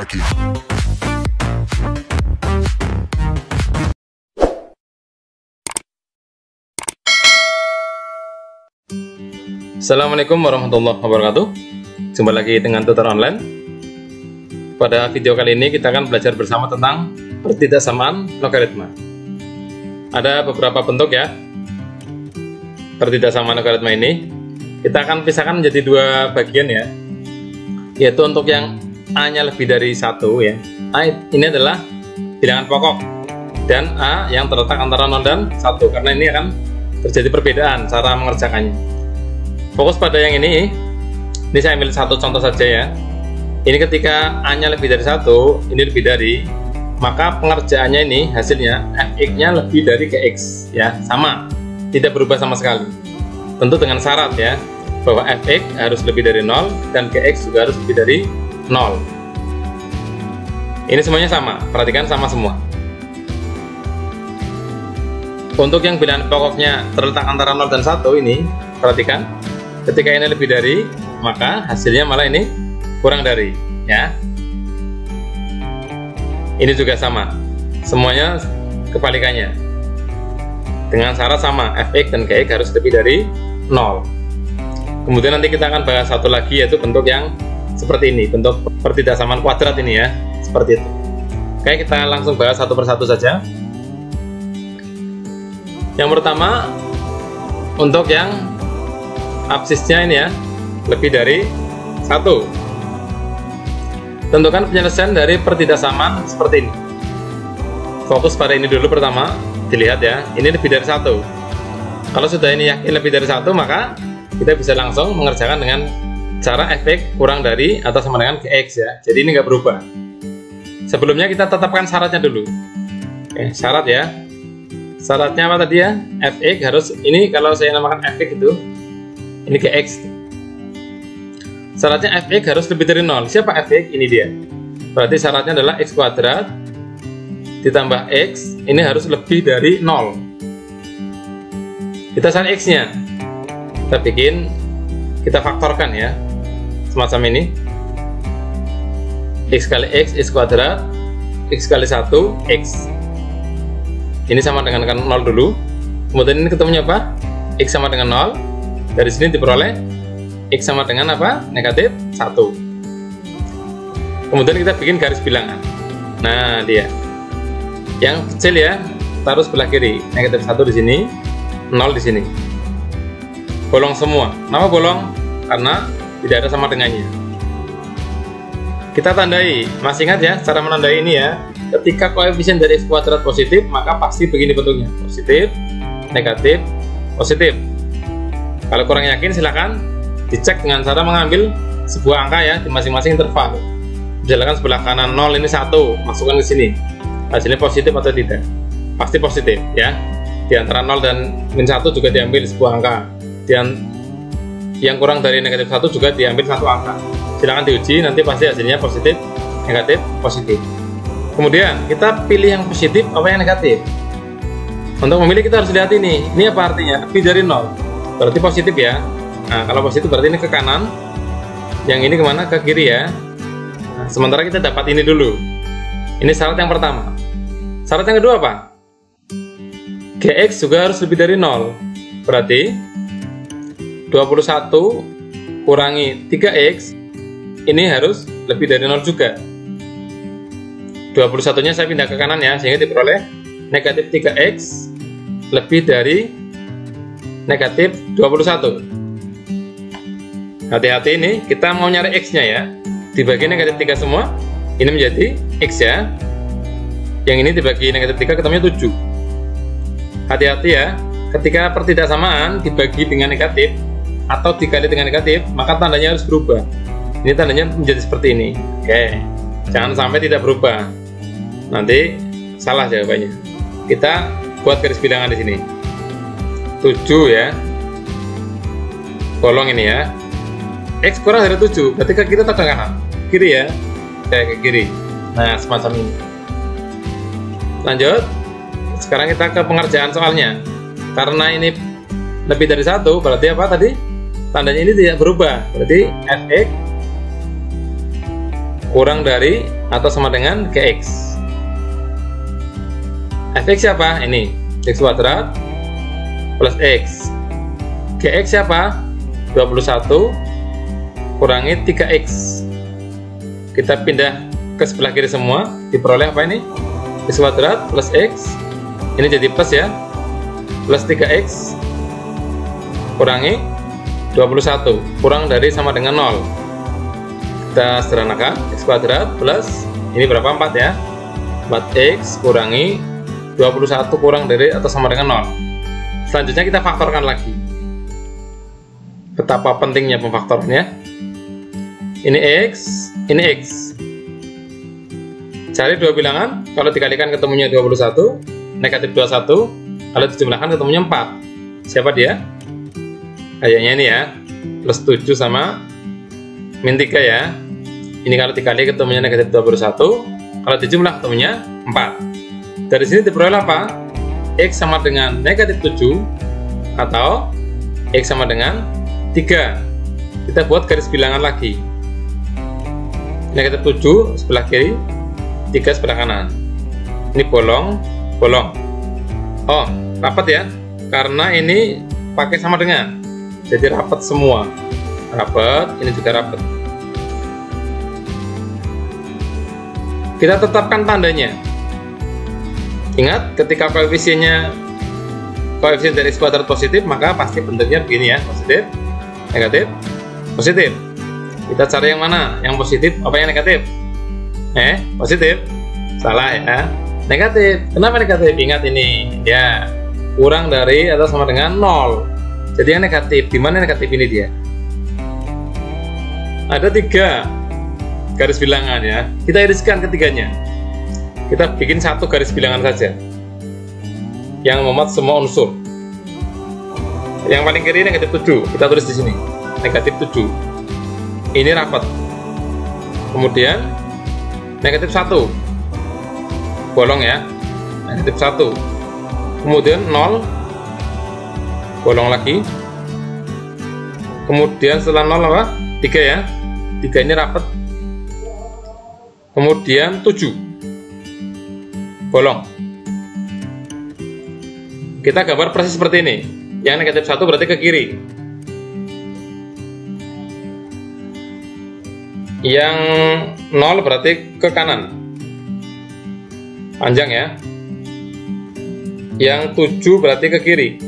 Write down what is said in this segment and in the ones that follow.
lagi. Assalamualaikum warahmatullahi wabarakatuh. Jumpa lagi dengan tutor online. Pada video kali ini kita akan belajar bersama tentang pertidaksamaan logaritma. Ada beberapa bentuk ya pertidaksamaan logaritma ini. Kita akan pisahkan menjadi dua bagian ya, yaitu untuk yang A-nya lebih dari 1 ya. A ini adalah bilangan pokok, dan A yang terletak antara 0 dan 1, karena ini akan terjadi perbedaan cara mengerjakannya. Fokus pada yang ini saya ambil satu contoh saja ya. Ini ketika A-nya lebih dari 1, ini lebih dari, maka pengerjaannya ini hasilnya fx-nya lebih dari gx ya, sama, tidak berubah sama sekali. Tentu dengan syarat ya, bahwa fx harus lebih dari 0 dan gx juga harus lebih dari 0. Ini semuanya sama, perhatikan sama semua. Untuk yang bilangan pokoknya terletak antara 0 dan 1 ini, perhatikan, ketika ini lebih dari, maka hasilnya malah ini kurang dari ya. Ini juga sama, semuanya kebalikannya, dengan syarat sama, fx dan gx harus lebih dari 0. Kemudian nanti kita akan bahas satu lagi, yaitu bentuk yang seperti ini, bentuk pertidaksamaan kuadrat ini ya, seperti itu. Oke, kita langsung bahas satu persatu saja. Yang pertama, untuk yang absisnya ini ya, lebih dari 1. Tentukan penyelesaian dari pertidaksamaan seperti ini. Fokus pada ini dulu pertama, dilihat ya, ini lebih dari 1. Kalau sudah ini yakin lebih dari 1, maka kita bisa langsung mengerjakan dengan cara fx kurang dari atau sama dengan gx ya. Jadi ini nggak berubah. Sebelumnya kita tetapkan syaratnya dulu. Oke, syarat ya. Syaratnya apa tadi ya? Fx harus, ini kalau saya namakan fx itu, ini gx. Syaratnya fx harus lebih dari 0. Siapa fx? Ini dia. Berarti syaratnya adalah x kuadrat ditambah x, ini harus lebih dari 0. Kita cari x-nya. Kita faktorkan ya, semacam ini. X kali x, x kuadrat, x kali 1, x. Ini sama dengan 0 dulu. Kemudian ini ketemunya apa? X sama dengan 0. Dari sini diperoleh X sama dengan apa? Negatif 1. Kemudian kita bikin garis bilangan. Nah, dia. Yang kecil ya, taruh sebelah kiri. Negatif 1 di sini, 0 di sini. Bolong semua. Kenapa bolong? Karena tidak ada sama dengannya. Kita tandai. Masih ingat ya cara menandai ini ya? Ketika koefisien dari x kuadrat positif, maka pasti begini bentuknya. Positif, negatif, positif. Kalau kurang yakin silakan dicek dengan cara mengambil sebuah angka ya di masing-masing interval. Misalkan sebelah kanan 0 ini 1, masukkan ke sini. Hasilnya positif atau tidak? Pasti positif ya. Di antara 0 dan min 1 juga diambil sebuah angka. Dan yang kurang dari negatif 1 juga diambil satu angka. Silakan diuji, nanti pasti hasilnya positif, negatif, positif. Kemudian kita pilih yang positif apa yang negatif. Untuk memilih kita harus lihat ini. Ini apa artinya? Lebih dari 0. Berarti positif ya. Nah, kalau positif berarti ini ke kanan. Yang ini kemana? Ke kiri ya. Nah, sementara kita dapat ini dulu. Ini syarat yang pertama. Syarat yang kedua apa? Gx juga harus lebih dari 0. Berarti 21 kurangi 3x ini harus lebih dari 0 juga. 21 nya saya pindah ke kanan ya, sehingga diperoleh negatif 3x lebih dari negatif 21. Hati-hati, ini kita mau nyari x nya ya, dibagi negatif 3 semua, ini menjadi x ya. Yang ini dibagi negatif 3 ketemunya 7. Hati-hati ya, ketika pertidaksamaan dibagi dengan negatif atau dikali dengan negatif, maka tandanya harus berubah. Ini tandanya menjadi seperti ini. Oke, jangan sampai tidak berubah, nanti salah jawabannya. Kita buat garis bilangan di sini. 7 ya, bolong ini ya. X kurang dari 7, berarti ke kiri atau ke kanan? Kiri ya, ke kiri. Nah, semacam ini. Lanjut. Sekarang kita ke pengerjaan soalnya. Karena ini lebih dari 1, berarti apa tadi? Tandanya ini tidak berubah, berarti fx kurang dari atau sama dengan Gx. Fx siapa? Ini x kuadrat plus x. Gx siapa? 21 kurangi 3x. Kita pindah ke sebelah kiri semua, diperoleh apa ini? X kuadrat plus x, ini jadi plus ya, plus 3x kurangi 21, kurang dari sama dengan 0. Kita sederhanakan, x kuadrat plus, ini berapa? 4 ya, 4x kurangi 21 kurang dari atau sama dengan 0. Selanjutnya kita faktorkan lagi. Betapa pentingnya pemfaktorannya. Ini x, ini x. Cari dua bilangan, kalau dikalikan ketemunya 21, negatif 21, kalau dijumlahkan ketemunya 4. Siapa dia? Kayaknya ini ya, plus 7 sama min 3 ya. Ini kalau dikali ketemunya negatif 21, kalau dijumlah ketemunya 4. Dari sini diperoleh apa? X sama dengan negatif 7 atau X sama dengan 3. Kita buat garis bilangan lagi. Negatif 7 sebelah kiri, 3 sebelah kanan. Ini bolong, bolong. Oh, rapat ya, karena ini pakai sama dengan, jadi rapat semua. Rapat, ini juga rapat. Kita tetapkan tandanya. Ingat, ketika koefisien dari x kuadrat positif, maka pasti bentuknya begini ya, positif, negatif, positif. Kita cari yang mana? Yang positif apa yang negatif? Positif. Salah ya, negatif. Kenapa negatif? Ingat ini ya, kurang dari atau sama dengan 0. Jadi yang negatif. Di mana negatif ini dia? Ada 3 garis bilangan ya. Kita iriskan ketiganya. Kita bikin satu garis bilangan saja yang memuat semua unsur. Yang paling kiri negatif 7. Kita tulis di sini negatif 7. Ini rapat. Kemudian negatif 1 bolong ya, negatif 1. Kemudian 0 bolong lagi. Kemudian setelah 0 apa? 3 ya, 3 ini rapat. Kemudian 7 bolong. Kita gambar persis seperti ini. Yang negatif 1 berarti ke kiri, yang 0 berarti ke kanan, panjang ya. Yang 7 berarti ke kiri.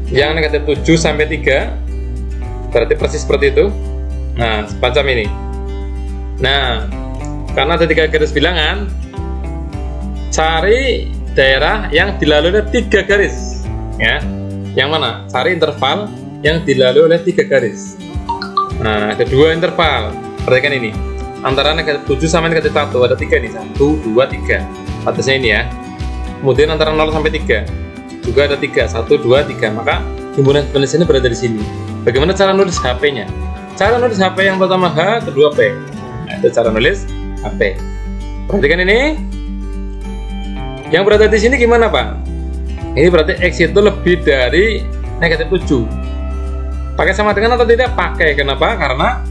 Yang negatif 7 sampai 3 berarti persis seperti itu. Nah, semacam ini. Nah, karena ada 3 garis bilangan, cari daerah yang dilalui oleh 3 garis ya. Yang mana? Cari interval yang dilalui oleh 3 garis. Nah, ada 2 interval. Perhatikan ini, antara negatif 7 sama negatif 1 ada 3 nih, 1, 2, 3. Batasnya ini ya. Kemudian antara 0 sampai 3 juga ada 3, 1, 2, 3. Maka himpunan ini berada di sini. Bagaimana cara nulis HP-nya? Cara nulis HP yang pertama H, kedua P. Nah, itu cara nulis HP. Perhatikan ini. Yang berada di sini gimana Pak? Ini berarti X itu lebih dari negatif 7. Pakai sama dengan atau tidak? Pakai. Kenapa? Karena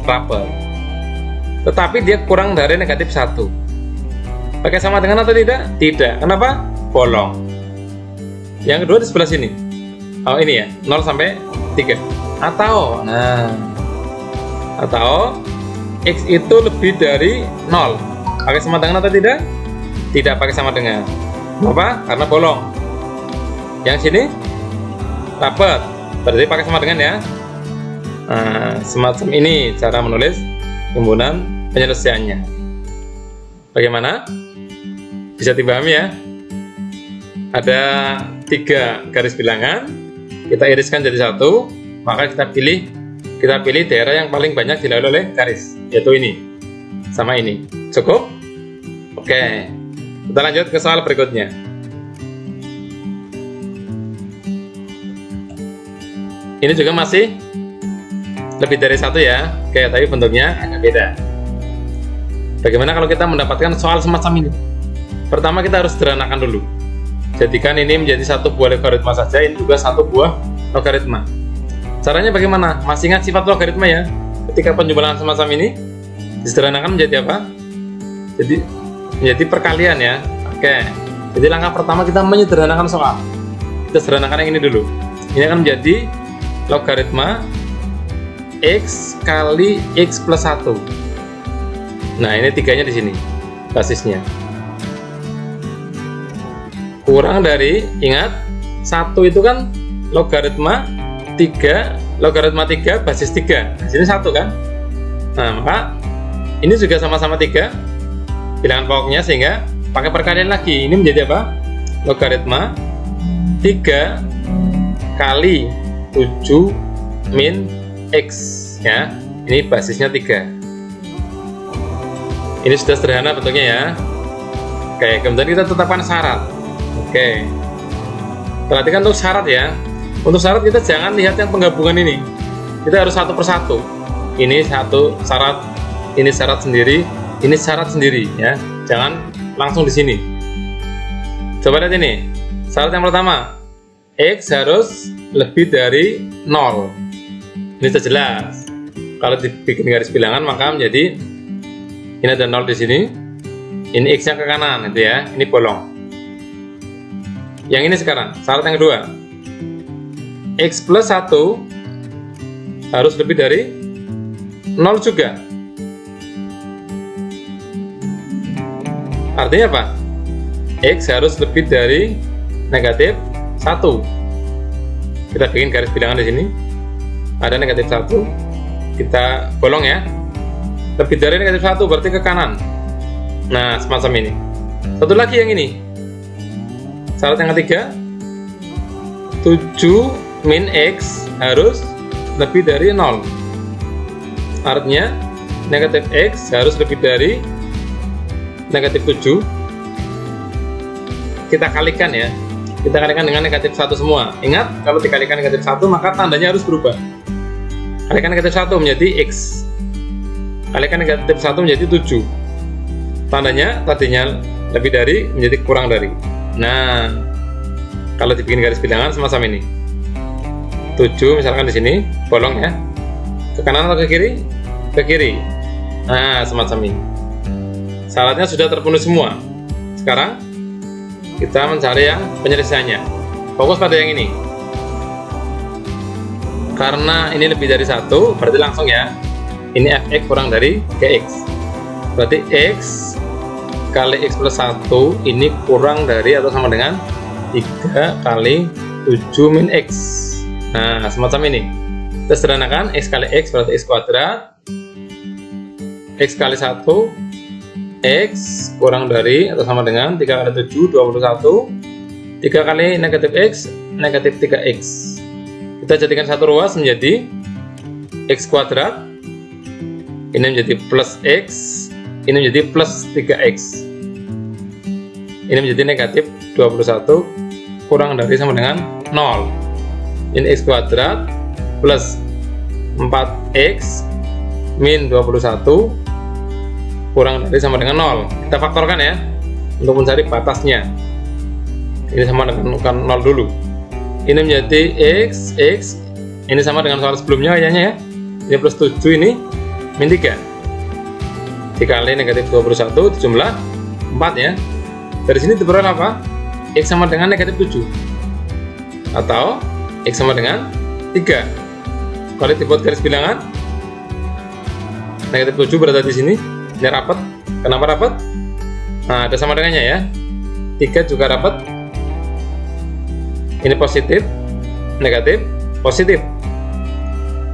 rapat. Tetapi dia kurang dari negatif 1. Pakai sama dengan atau tidak? Tidak. Kenapa? Bolong. Yang kedua di sebelah sini. Oh ini ya, 0 sampai 3. Atau, nah, atau X itu lebih dari 0. Pakai sama dengan atau tidak? Tidak pakai sama dengan. Kenapa? Karena bolong. Yang sini rapat, berarti pakai sama dengan ya. Nah, semacam ini cara menulis himpunan penyelesaiannya. Bagaimana? Bisa dipahami ya? Ada 3 garis bilangan, kita iriskan jadi satu, maka kita pilih daerah yang paling banyak dilalui oleh garis, yaitu ini sama ini. Cukup? Oke. Kita lanjut ke soal berikutnya. Ini juga masih lebih dari 1 ya. Oke, tapi bentuknya agak beda. Bagaimana kalau kita mendapatkan soal semacam ini? Pertama kita harus sederhanakan dulu. Jadikan ini menjadi satu buah logaritma saja, ini juga satu buah logaritma. Caranya bagaimana? Masih ingat sifat logaritma ya? Ketika penjumlahan semacam ini disederhanakan menjadi apa? Jadi menjadi perkalian ya. Oke. Jadi langkah pertama kita menyederhanakan soal. Kita sederhanakan yang ini dulu. Ini akan menjadi logaritma X kali X plus 1. Nah, ini tiganya di sini basisnya. Kurang dari, ingat, 1 itu kan logaritma 3, logaritma 3 basis 3. Nah, sini 1 kan? Nah, maka ini juga sama-sama 3 bilangan pokoknya, sehingga pakai perkalian lagi. Ini menjadi apa? Logaritma 3 kali 7 min X ya. Ini basisnya 3. Ini sudah sederhana bentuknya ya. Oke, kemudian kita tetapkan syarat. Oke. Perhatikan untuk syarat ya. Untuk syarat kita jangan lihat yang penggabungan ini. Kita harus satu persatu. Ini satu syarat, ini syarat sendiri, ini syarat sendiri ya. Jangan langsung di sini. Coba lihat ini. Syarat yang pertama, X harus lebih dari 0. Ini sudah jelas. Kalau dibikin garis bilangan maka menjadi ini ada 0 di sini. Ini X-nya ke kanan gitu ya. Ini bolong. Yang ini sekarang, syarat yang kedua. X plus 1 harus lebih dari 0 juga. Artinya apa? X harus lebih dari negatif 1. Kita bikin garis bilangan di sini. Ada negatif 1. Kita bolong ya. Lebih dari negatif 1 berarti ke kanan. Nah, semacam ini. Satu lagi yang ini. Syarat yang ketiga, 7 min X harus lebih dari 0. Artinya negatif X harus lebih dari negatif 7. Kita kalikan ya. Kita kalikan dengan negatif 1 semua. Ingat, kalau dikalikan negatif 1 maka tandanya harus berubah. Kalikan negatif 1 menjadi X. Kalikan negatif 1 menjadi 7. Tandanya tadinya lebih dari menjadi kurang dari. Nah, kalau dibikin garis bilangan semacam ini. 7 misalkan di sini, bolong ya. Ke kanan atau ke kiri? Ke kiri. Nah, semacam ini. Syaratnya sudah terpenuhi semua. Sekarang kita mencari yang penyelesaiannya. Fokus pada yang ini. Karena ini lebih dari 1, berarti langsung ya. Ini fx kurang dari gx. Berarti x kali x plus 1 ini kurang dari atau sama dengan 3 kali 7 min x. Nah, semacam ini. Kita sederhanakan, x kali x berarti x kuadrat. X kali 1, x kurang dari atau sama dengan 3 kali 7, 21. 3 kali negatif x, negatif 3x. Kita jadikan satu ruas menjadi x kuadrat. Ini menjadi plus x, ini menjadi plus 3x. Ini menjadi negatif 21 kurang dari sama dengan 0. Ini x kuadrat plus 4x min 21 kurang dari sama dengan 0. Kita faktorkan ya untuk mencari batasnya. Ini sama dengan 0 dulu. Ini menjadi x, ini sama dengan soal sebelumnya kayaknya ya. Ini plus 7, ini min 3 dikali negatif 21 dijumlah 4 ya. Dari sini diperoleh apa? X sama dengan negatif 7 atau X sama dengan 3. Kalau dibuat garis bilangan, negatif 7 berada di sini. Ini rapat. Kenapa rapat? Nah, ada sama dengannya ya. 3 juga rapat. Ini positif, negatif, positif.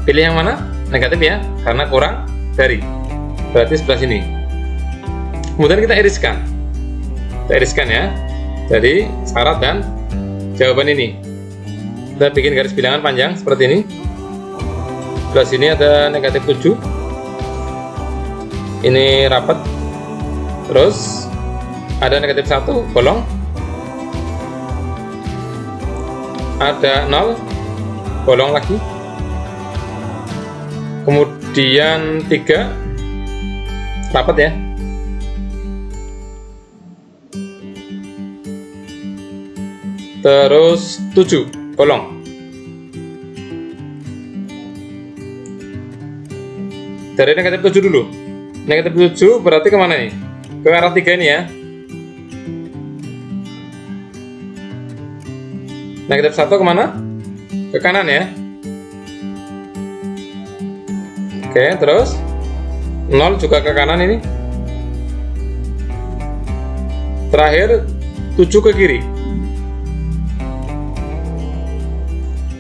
Pilih yang mana? Negatif ya, karena kurang dari. Berarti sebelah sini. Kemudian kita iriskan. Kita iriskan ya. Jadi syarat dan jawaban ini. Kita bikin garis bilangan panjang seperti ini. Sebelah sini ada negatif 7. Ini rapat. Terus ada negatif 1 bolong. Ada 0 bolong lagi. Kemudian 3 rapat ya. Terus 7 bolong. Dari negatif 7 dulu. Negatif 7 berarti kemana nih? Ke arah 3 ini ya. Negatif 1 kemana? Ke kanan ya. Oke, terus 0 juga ke kanan ini. Terakhir 7 ke kiri.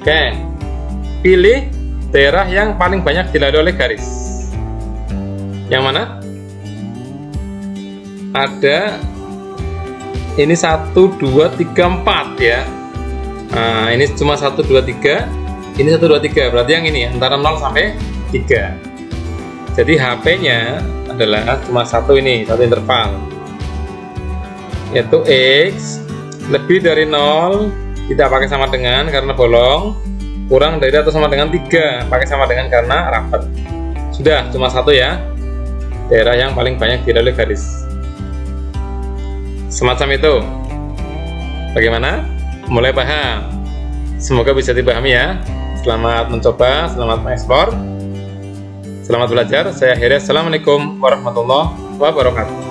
Oke, pilih daerah yang paling banyak dilalui oleh garis. Yang mana? Ada ini 1, 2, 3, 4 ya. Nah, ini cuma 1, 2, 3. Ini 1, 2, 3. Berarti yang ini antara 0 sampai 3. Jadi HP-nya adalah cuma satu ini, satu interval. Yaitu X lebih dari 0 tidak pakai sama dengan karena bolong, kurang dari atau sama dengan 3 pakai sama dengan karena rapat. Sudah, cuma satu ya. Daerah yang paling banyak dilalui garis. Semacam itu. Bagaimana? Mulai paham? Semoga bisa dipahami ya. Selamat mencoba, selamat mengeksplor, selamat belajar. Saya akhiri. Assalamualaikum warahmatullahi wabarakatuh.